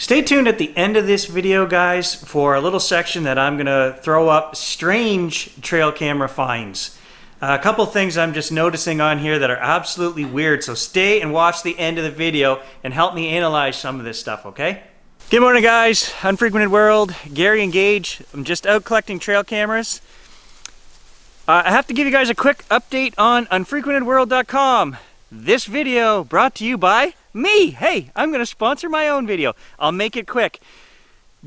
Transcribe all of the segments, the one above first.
Stay tuned at the end of this video, guys, for a little section that I'm gonna throw up strange trail camera finds. A couple things I'm just noticing on here that are absolutely weird, so stay and watch the end of the video and help me analyze some of this stuff, okay? Good morning, guys. Unfrequented World, Gary and Gage. I'm just out collecting trail cameras. I have to give you guys a quick update on unfrequentedworld.com. This video brought to you by me. Hey, I'm gonna sponsor my own video. I'll make it quick.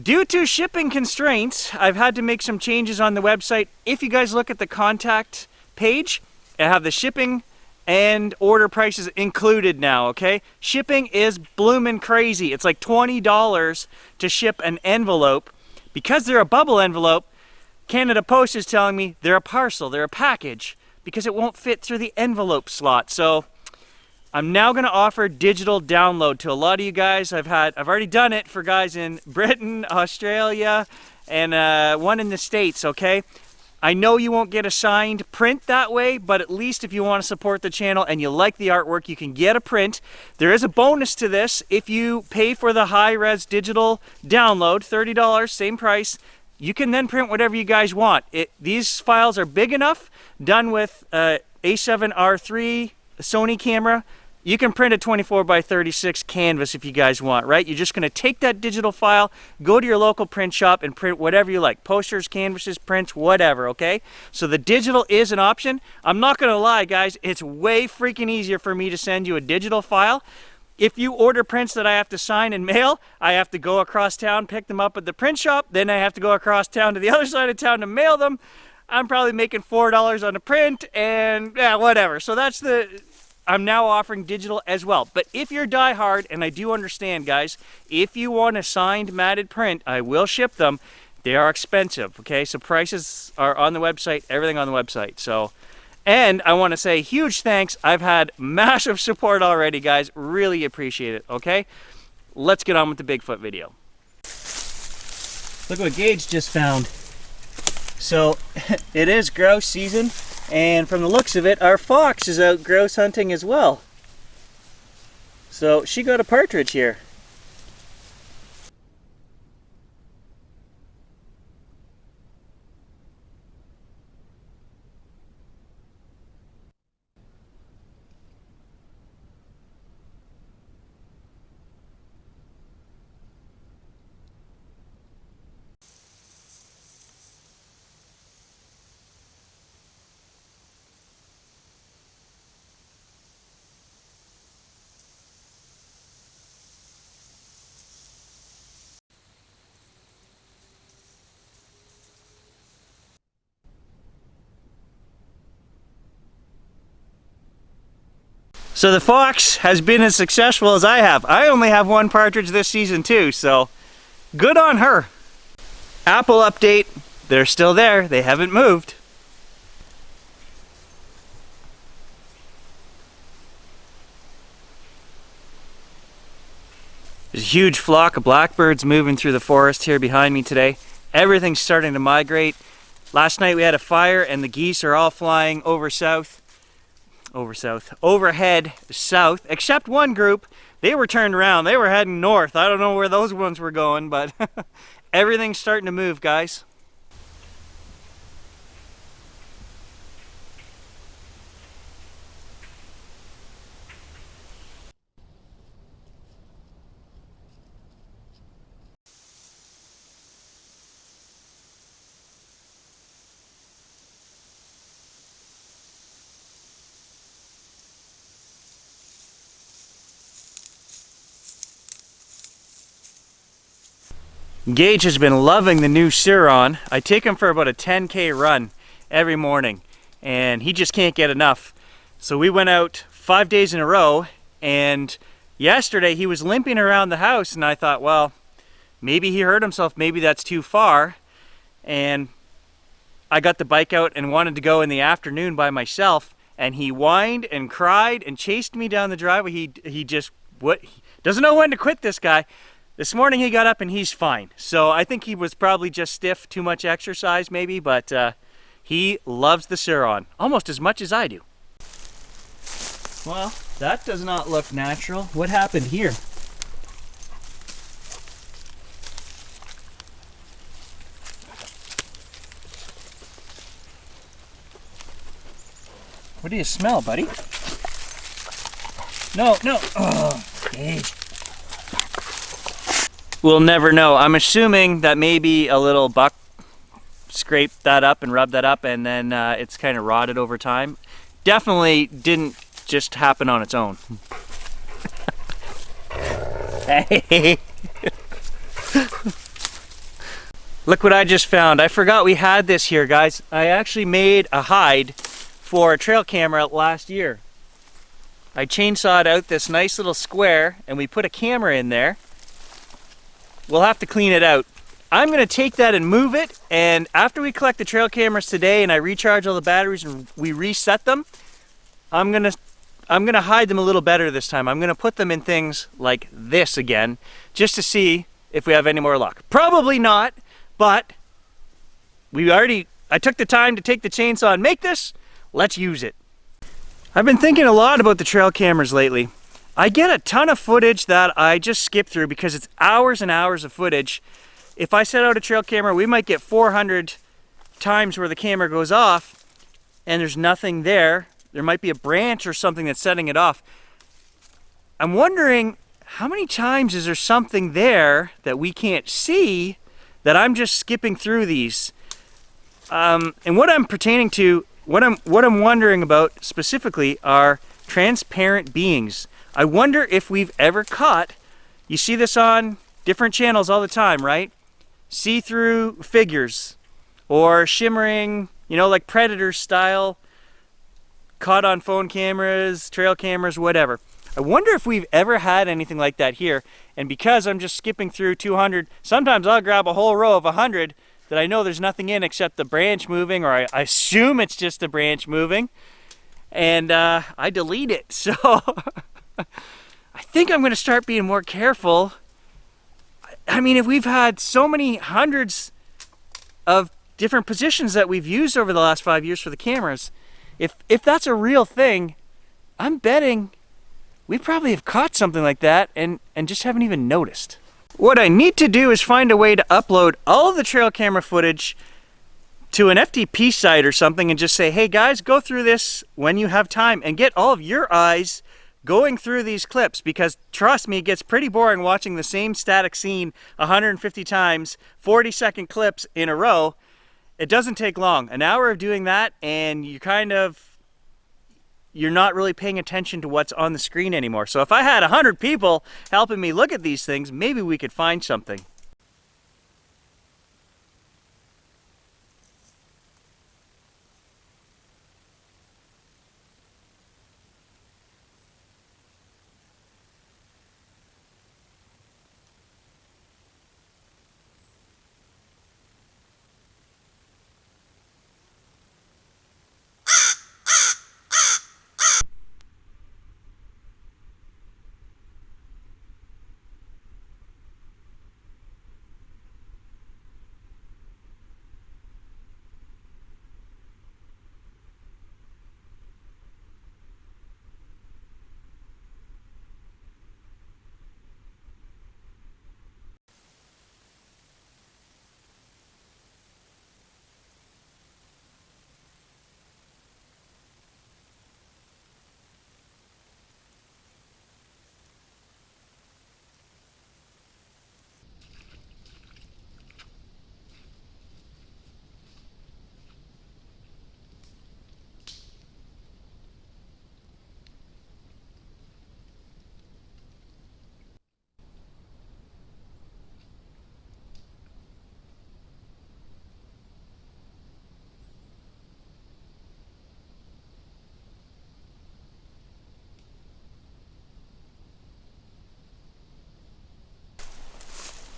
Due to shipping constraints, I've had to make some changes on the website. If you guys look at the contact page, I have the shipping and order prices included now, okay? Shipping is bloomin' crazy. It's like $20 to ship an envelope. Because they're a bubble envelope, Canada Post is telling me they're a parcel, they're a package, because it won't fit through the envelope slot. So I'm now gonna offer digital download to a lot of you guys. I've already done it for guys in Britain, Australia, and one in the States, okay? I know you won't get a signed print that way, but at least if you want to support the channel and you like the artwork, you can get a print. There is a bonus to this. If you pay for the high-res digital download, $30, same price, you can then print whatever you guys want. These files are big enough, done with A7R3 Sony camera. You can print a 24x36 canvas if you guys want, right? You're just gonna take that digital file, go to your local print shop and print whatever you like. Posters, canvases, prints, whatever, okay? So the digital is an option. I'm not gonna lie, guys, it's way freaking easier for me to send you a digital file. If you order prints that I have to sign and mail, I have to go across town, pick them up at the print shop, then I have to go across town to the other side of town to mail them. I'm probably making $4 on a print and yeah, whatever. So I'm now offering digital as well. But if you're diehard, and I do understand, guys, if you want a signed matted print, I will ship them. They are expensive, okay? So prices are on the website, everything on the website. So, and I want to say huge thanks. I've had massive support already, guys. Really appreciate it, okay? Let's get on with the Bigfoot video. Look what Gage just found. So, it is grouse season. And from the looks of it, our fox is out grouse hunting as well. So she got a partridge here. So the fox has been as successful as I have. I only have one partridge this season too, so good on her. Apple update, they're still there, they haven't moved. There's a huge flock of blackbirds moving through the forest here behind me today. Everything's starting to migrate. Last night we had a fire and the geese are all flying overhead south, except one group. They were turned around, they were heading north. I don't know where those ones were going, but everything's starting to move, guys. Gage has been loving the new Suron. I take him for about a 10K run every morning and he just can't get enough. So we went out 5 days in a row and yesterday he was limping around the house and I thought, well, maybe he hurt himself, maybe that's too far. And I got the bike out and wanted to go in the afternoon by myself and he whined and cried and chased me down the driveway. He doesn't know when to quit, this guy. This morning he got up and he's fine. So I think he was probably just stiff, too much exercise maybe, but he loves the Suron almost as much as I do. Well, that does not look natural. What happened here? What do you smell, buddy? No, no. Oh, geez. We'll never know. I'm assuming that maybe a little buck scraped that up and rubbed that up, and then it's kind of rotted over time. Definitely didn't just happen on its own. Hey! Look what I just found. I forgot we had this here, guys. I actually made a hide for a trail camera last year. I chainsawed out this nice little square and we put a camera in there. We'll have to clean it out. I'm gonna take that and move it, and after we collect the trail cameras today and I recharge all the batteries and we reset them, I'm gonna hide them a little better this time. I'm gonna put them in things like this again, just to see if we have any more luck. Probably not, but I took the time to take the chainsaw and make this. Let's use it. I've been thinking a lot about the trail cameras lately. I get a ton of footage that I just skip through because it's hours and hours of footage. If I set out a trail camera, we might get 400 times where the camera goes off and there's nothing there. There might be a branch or something that's setting it off. I'm wondering, how many times is there something there that we can't see that I'm just skipping through these? And what I'm pertaining to, what I'm wondering about specifically are transparent beings. I wonder if we've ever caught, you see this on different channels all the time, right? See-through figures or shimmering, you know, like Predator style, caught on phone cameras, trail cameras, whatever. I wonder if we've ever had anything like that here. And because I'm just skipping through 200, sometimes I'll grab a whole row of 100 that I know there's nothing in except the branch moving, or I assume it's just the branch moving, and I delete it. So I think I'm gonna start being more careful. I mean, if we've had so many hundreds of different positions that we've used over the last 5 years for the cameras, if that's a real thing, I'm betting we probably have caught something like that and just haven't even noticed. What I need to do is find a way to upload all of the trail camera footage to an FTP site or something and just say, hey guys, go through this when you have time and get all of your eyes going through these clips, because trust me, it gets pretty boring watching the same static scene 150 times, 40-second clips in a row. It doesn't take long. An hour of doing that and you're not really paying attention to what's on the screen anymore. So if I had 100 people helping me look at these things, maybe we could find something.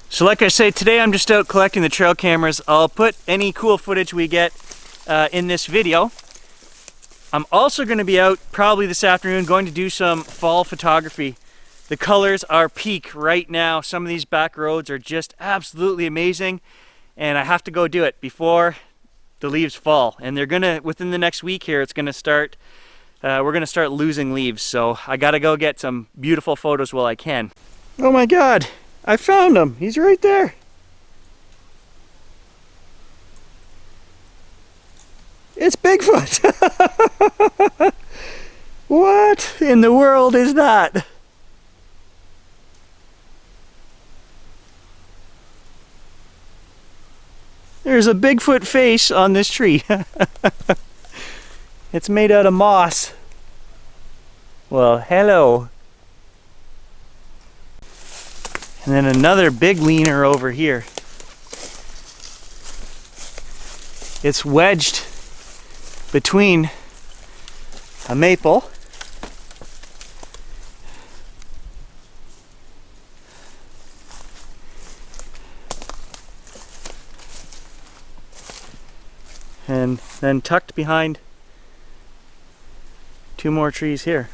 So like I say, today I'm just out collecting the trail cameras. I'll put any cool footage we get in this video. I'm also going to be out probably this afternoon going to do some fall photography. The colors are peak right now. Some of these back roads are just absolutely amazing, and I have to go do it before the leaves fall. And they're gonna, within the next week here, it's gonna start, we're gonna start losing leaves. So I gotta go get some beautiful photos while I can. Oh my God, I found him. He's right there. It's Bigfoot. What in the world is that? There's a Bigfoot face on this tree. It's made out of moss. Well, hello. And then another big leaner over here. It's wedged between a maple and then tucked behind two more trees here.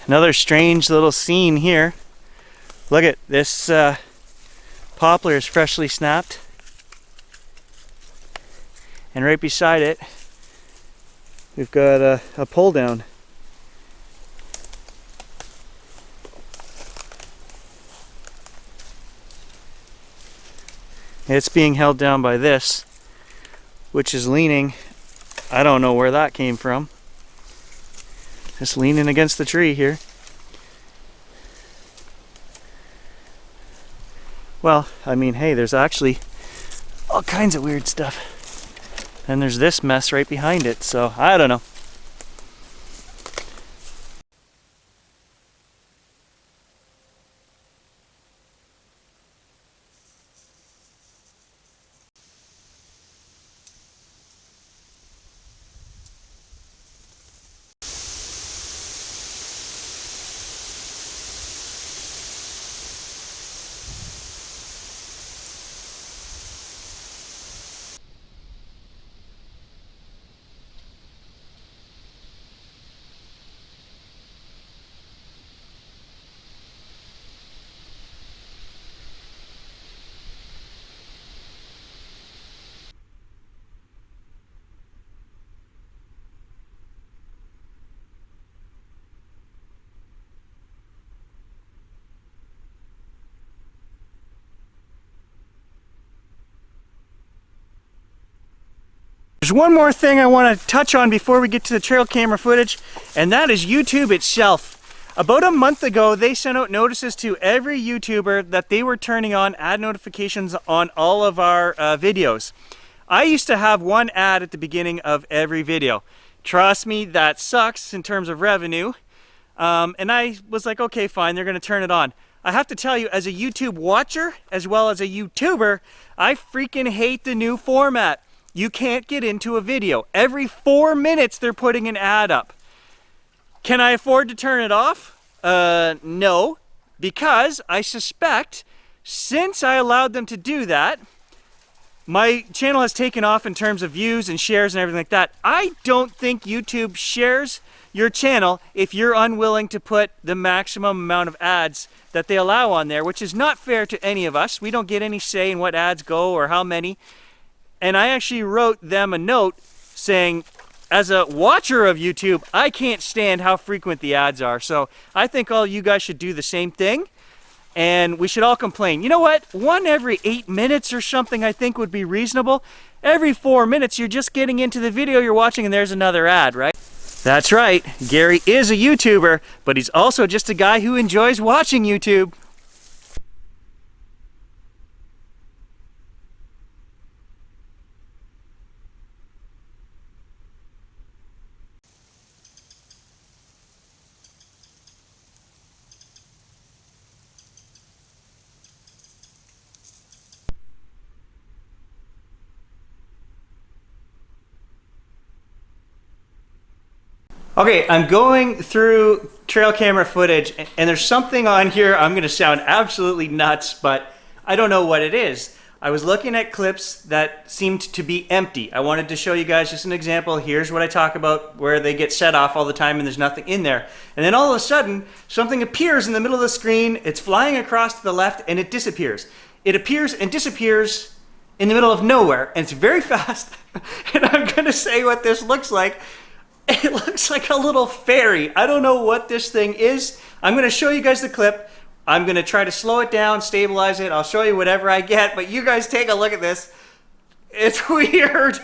Another strange little scene here. Look at this poplar is freshly snapped, and right beside it we've got a pull down. It's being held down by this, which is leaning. I don't know where that came from. Just leaning against the tree here. Well, I mean, hey, there's actually all kinds of weird stuff. And there's this mess right behind it, so I don't know. There's one more thing I want to touch on before we get to the trail camera footage, and that is YouTube itself. About a month ago, they sent out notices to every YouTuber that they were turning on ad notifications on all of our videos. I used to have one ad at the beginning of every video. Trust me, that sucks in terms of revenue. And I was like, okay, fine, they're going to turn it on. I have to tell you, as a YouTube watcher, as well as a YouTuber, I freaking hate the new format. You can't get into a video. Every 4 minutes they're putting an ad up. Can I afford to turn it off? No, because I suspect since I allowed them to do that, my channel has taken off in terms of views and shares and everything like that. I don't think YouTube shares your channel if you're unwilling to put the maximum amount of ads that they allow on there, which is not fair to any of us. We don't get any say in what ads go or how many. And I actually wrote them a note saying, as a watcher of YouTube, I can't stand how frequent the ads are. So I think all you guys should do the same thing. And we should all complain. You know what? One every 8 minutes or something I think would be reasonable. Every 4 minutes you're just getting into the video you're watching and there's another ad, right? That's right. Gary is a YouTuber, but he's also just a guy who enjoys watching YouTube. Okay, I'm going through trail camera footage and there's something on here. I'm going to sound absolutely nuts, but I don't know what it is. I was looking at clips that seemed to be empty. I wanted to show you guys just an example. Here's what I talk about where they get set off all the time and there's nothing in there. And then all of a sudden, something appears in the middle of the screen. It's flying across to the left and it disappears. It appears and disappears in the middle of nowhere and it's very fast. And I'm going to say what this looks like. It looks like a little fairy. I don't know what this thing is. I'm going to show you guys the clip. I'm going to try to slow it down, stabilize it. I'll show you whatever I get, but you guys take a look at this. It's weird.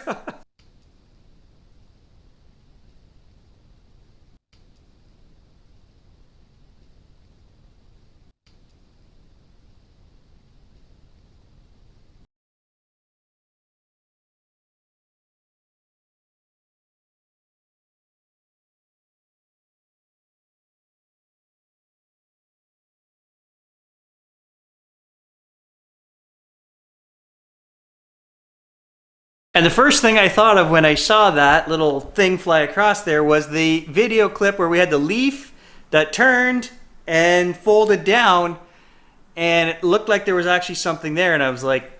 And the first thing I thought of when I saw that little thing fly across there was the video clip where we had the leaf that turned and folded down, and it looked like there was actually something there, and I was like,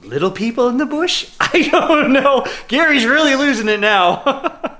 little people in the bush? I don't know. Gary's really losing it now.